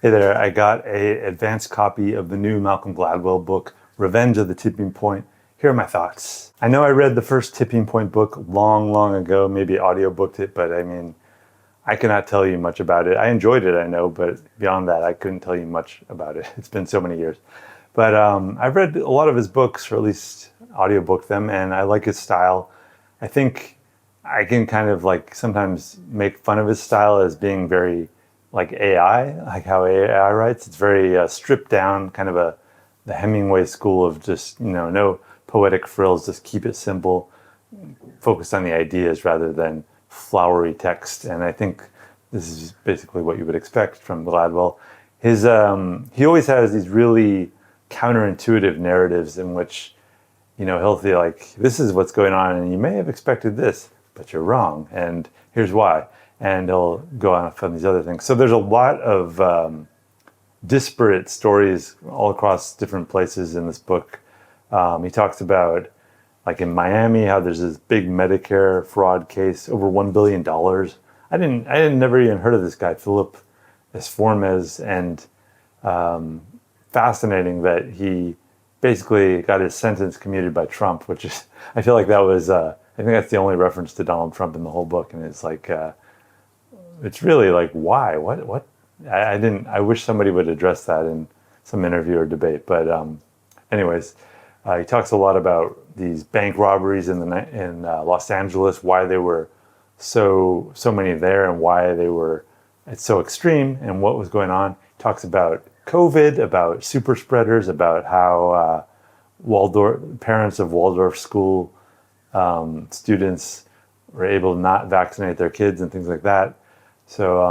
Hey there, I got a advanced copy of the new Malcolm Gladwell book, Revenge of the Tipping Point. Here are my thoughts. I know I read the first Tipping Point book long ago, maybe audiobooked it, but I mean, I cannot tell you much about it. I enjoyed it, I know, but beyond that, I couldn't tell you much about it. It's been so many years. But I've read a lot of his books, or at least audiobooked them, and I like his style. I think I can kind of like sometimes make fun of his style as being very like AI, like how AI writes. It's very stripped down, kind of the Hemingway school of just, no poetic frills, just keep it simple, focus on the ideas rather than flowery text. And I think this is basically what you would expect from Gladwell. He always has these really counterintuitive narratives in which, he'll feel like this is what's going on and you may have expected this, but you're wrong. And here's why. And he'll go on from these other things. So there's a lot of disparate stories all across different places in this book. He talks about, like in Miami, how there's this big Medicare fraud case, over $1 billion. I never even heard of this guy, Philip Esformez, and fascinating that he basically got his sentence commuted by Trump, which is, I feel like that was, I think that's the only reference to Donald Trump in the whole book. And it's like, it's really like, why? What? I wish somebody would address that in some interview or debate. But anyways, he talks a lot about these bank robberies in Los Angeles, why they were so many there and why it's so extreme and what was going on. He talks about COVID, about super spreaders, about how parents of Waldorf school students were able to not vaccinate their kids and things like that. So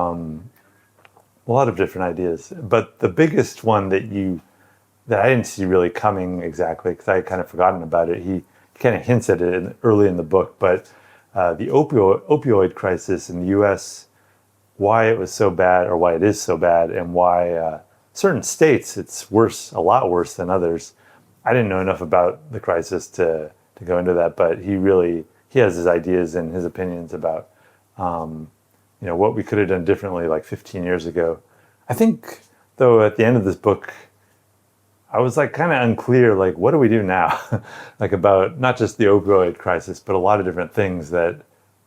a lot of different ideas, but the biggest one that I didn't see really coming exactly, because I had kind of forgotten about it. He kind of hints at it early in the book, but the opioid crisis in the U.S., why it was so bad, or why it is so bad, and why certain states it's worse, a lot worse than others. I didn't know enough about the crisis to go into that, but he has his ideas and his opinions about what we could have done differently like 15 years ago. I think, though, at the end of this book, I was like kind of unclear, like, what do we do now? Like about not just the opioid crisis, but a lot of different things that,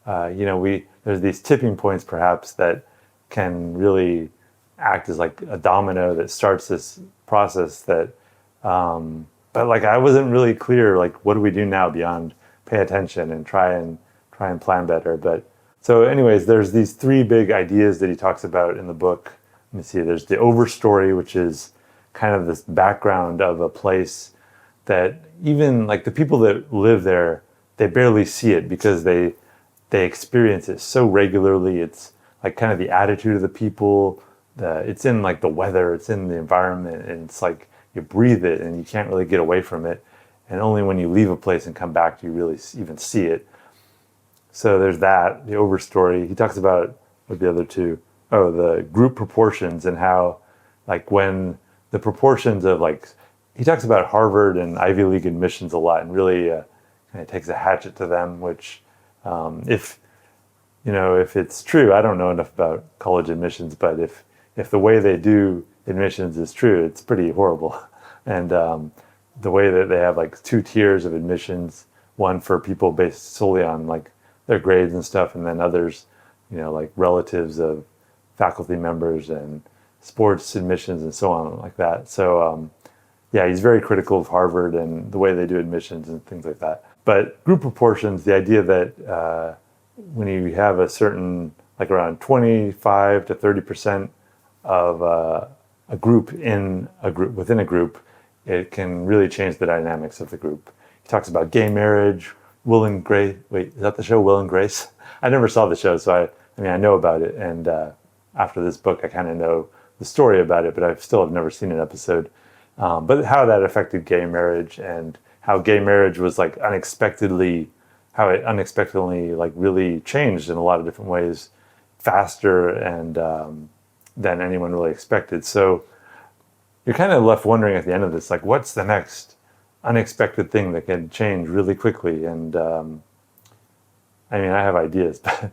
there's these tipping points perhaps that can really act as like a domino that starts this process that, but like I wasn't really clear, like, what do we do now beyond pay attention and try and plan better. But so anyways, there's these three big ideas that he talks about in the book. Let me see, there's the overstory, which is kind of this background of a place that even like the people that live there, they barely see it because they experience it so regularly. It's like kind of the attitude of the people, it's in like the weather, it's in the environment, and it's like you breathe it and you can't really get away from it. And only when you leave a place and come back do you really even see it. So there's that, the overstory. He talks about, what the other two? Oh, the group proportions, and how like when the proportions of like, he talks about Harvard and Ivy League admissions a lot, and really kind of takes a hatchet to them, which if it's true, I don't know enough about college admissions, but if the way they do admissions is true, it's pretty horrible. And the way that they have like two tiers of admissions, one for people based solely on like their grades and stuff, and then others, like relatives of faculty members and sports admissions and so on like that. So yeah, he's very critical of Harvard and the way they do admissions and things like that. But group proportions, the idea that when you have a certain, like around 25 to 30% of a group within a group, it can really change the dynamics of the group. He talks about gay marriage, Will and Grace. Wait, is that the show Will and Grace? I never saw the show, so I know about it. And after this book, I kind of know the story about it, but I still have never seen an episode. But how that affected gay marriage, and how gay marriage was like unexpectedly like really changed in a lot of different ways, faster and than anyone really expected. So you're kind of left wondering at the end of this, like, what's the next unexpected thing that can change really quickly? And I have ideas, but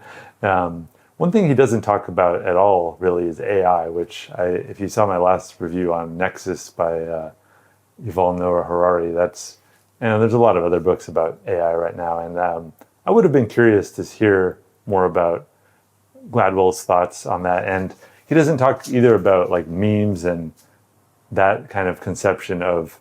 One thing he doesn't talk about at all really is AI, which if you saw my last review on Nexus by Yuval Noah Harari, there's a lot of other books about AI right now, and I would have been curious to hear more about Gladwell's thoughts on that. And he doesn't talk either about like memes and that kind of conception of,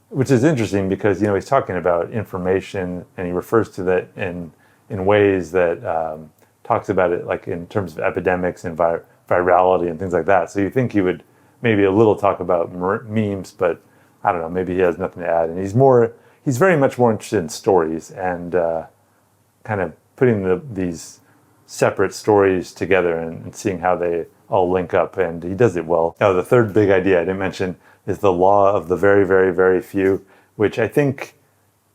which is interesting because he's talking about information and he refers to that in ways that talks about it like in terms of epidemics and virality and things like that. So you think he would maybe a little talk about memes, but I don't know, maybe he has nothing to add. And he's very much more interested in stories and kind of putting these separate stories together and seeing how they all link up, and he does it well. Now, the third big idea I didn't mention is the law of the very, very, very few, which I think,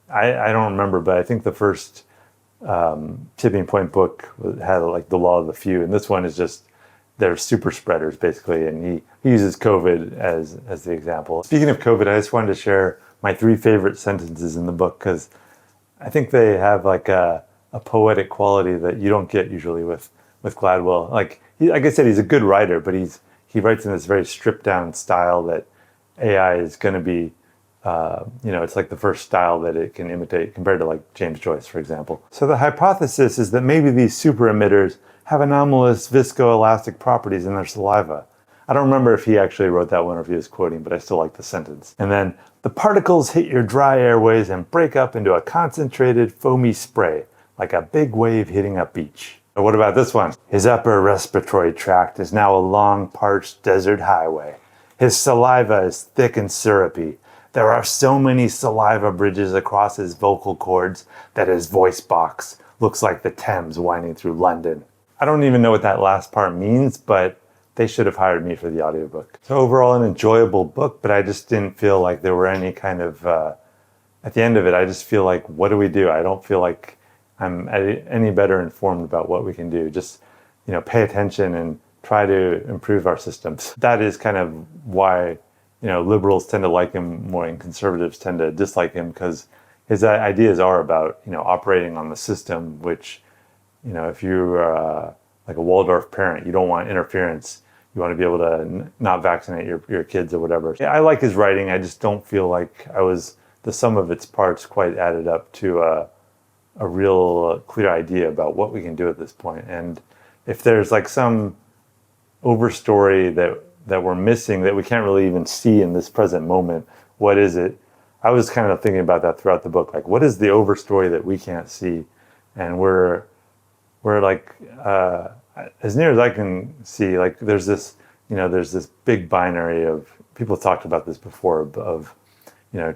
I don't remember, but I think the first Tipping Point book had like the law of the few, and this one is just, they're super spreaders basically, and he uses COVID as the example. Speaking of COVID, I just wanted to share my 3 favorite sentences in the book because I think they have like a poetic quality that you don't get usually with Gladwell. Like I said, he's a good writer, but he writes in this very stripped down style that AI is going to be, it's like the first style that it can imitate compared to like James Joyce, for example. So the hypothesis is that maybe these super emitters have anomalous viscoelastic properties in their saliva. I don't remember if he actually wrote that one or if he was quoting, but I still like the sentence. And then the particles hit your dry airways and break up into a concentrated foamy spray, like a big wave hitting a beach. Or what about this one? His upper respiratory tract is now a long, parched desert highway. His saliva is thick and syrupy. There are so many saliva bridges across his vocal cords that his voice box looks like the Thames winding through London. I don't even know what that last part means, but they should have hired me for the audiobook. So overall, an enjoyable book, but I just didn't feel like there were any kind of, at the end of it, I just feel like, what do we do? I don't feel like I'm any better informed about what we can do. Just, pay attention and try to improve our systems. That is kind of why, liberals tend to like him more and conservatives tend to dislike him, because his ideas are about, operating on the system, which, if you're like a Waldorf parent, you don't want interference. You want to be able to not vaccinate your kids or whatever. Yeah, I like his writing. I just don't feel like the sum of its parts quite added up to a real clear idea about what we can do at this point. And if there's like some overstory that we're missing that we can't really even see in this present moment, what is it? I was kind of thinking about that throughout the book. Like, what is the overstory that we can't see? And we're like, as near as I can see, like there's this big binary of, people have talked about this before, of,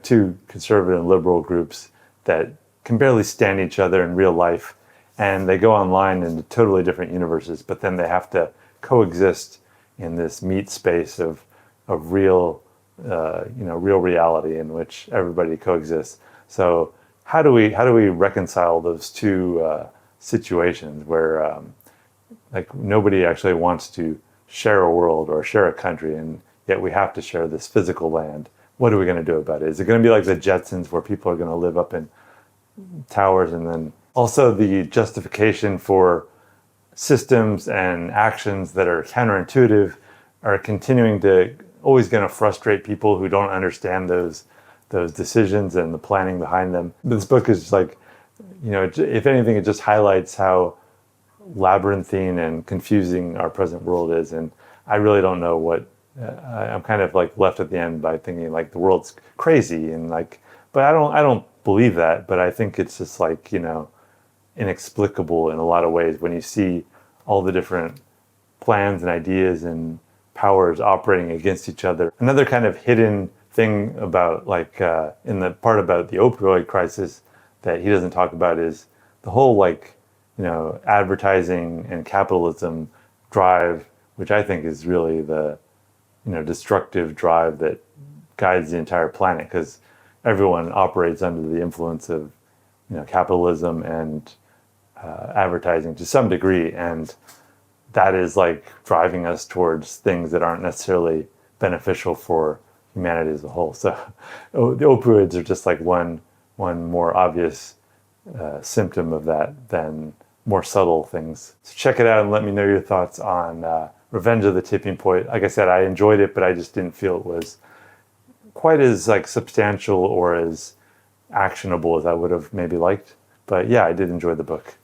2 conservative and liberal groups that can barely stand each other in real life, and they go online into totally different universes, but then they have to coexist in this meat space of real, real reality in which everybody coexists. So how do we reconcile those 2 situations where like nobody actually wants to share a world or share a country, and yet we have to share this physical land? What are we going to do about it? Is it going to be like the Jetsons, where people are going to live up in towers? And then also the justification for systems and actions that are counterintuitive are always going to frustrate people who don't understand those decisions and the planning behind them. This book is like, if anything, it just highlights how labyrinthine and confusing our present world is. And I really don't know what, I'm kind of like left at the end by thinking like the world's crazy, and like, but I don't believe that, but I think it's just like, inexplicable in a lot of ways when you see all the different plans and ideas and powers operating against each other. Another kind of hidden thing about like in the part about the opioid crisis that he doesn't talk about is the whole like, advertising and capitalism drive, which I think is really the, destructive drive that guides the entire planet, because everyone operates under the influence of, capitalism and advertising to some degree, and that is like driving us towards things that aren't necessarily beneficial for humanity as a whole. So the opioids are just like one more obvious symptom of that than more subtle things. So check it out and let me know your thoughts on Revenge of the Tipping Point. Like I said, I enjoyed it, but I just didn't feel it was quite as like substantial or as actionable as I would have maybe liked. But yeah, I did enjoy the book.